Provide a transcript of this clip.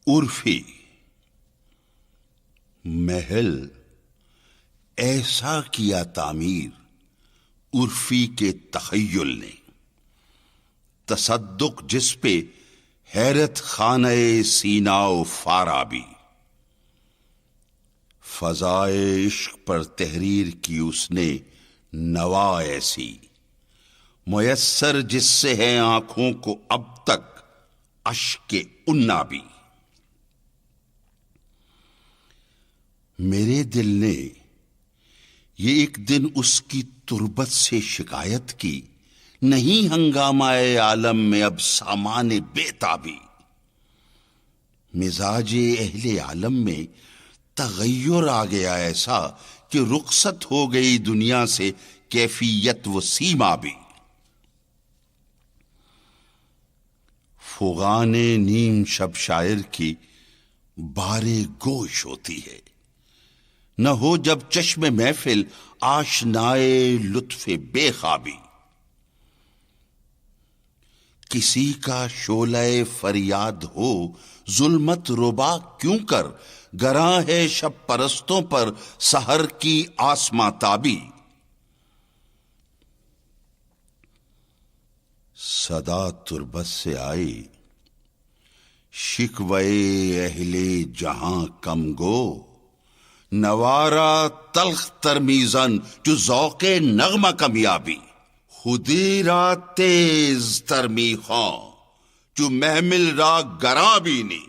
عرفی محل ایسا کیا تعمیر عرفی کے تخیل نے، تصدق جس پہ حیرت خانہ سینا و فارابی، فضائے عشق پر تحریر کی اس نے نوا ایسی، میسر جس سے ہے آنکھوں کو اب تک اشک عنابی۔ میرے دل نے یہ ایک دن اس کی تربت سے شکایت کی، نہیں ہنگامہ عالم میں اب سامان بےتابی۔ مزاج اہل عالم میں تغیر آ گیا ایسا کہ رخصت ہو گئی دنیا سے کیفیت و سیما بھی۔ فغان نیم شب شاعر کی بارے گوش ہوتی ہے، نہ ہو جب چشم محفل آشنائے لطف بے خوابی۔ کسی کا شعلہ فریاد ہو ظلمت ربا کیوں کر، گراں ہے شب پرستوں پر سحر کی آسماں تابی۔ صدا تربت سے آئی شکوے اہل جہاں کم گو، نوارا تلخ ترمیزن جو ذوق نغمہ کمیابی۔ خودی را تیز ترمی خواں جو محمل را گراں بینی،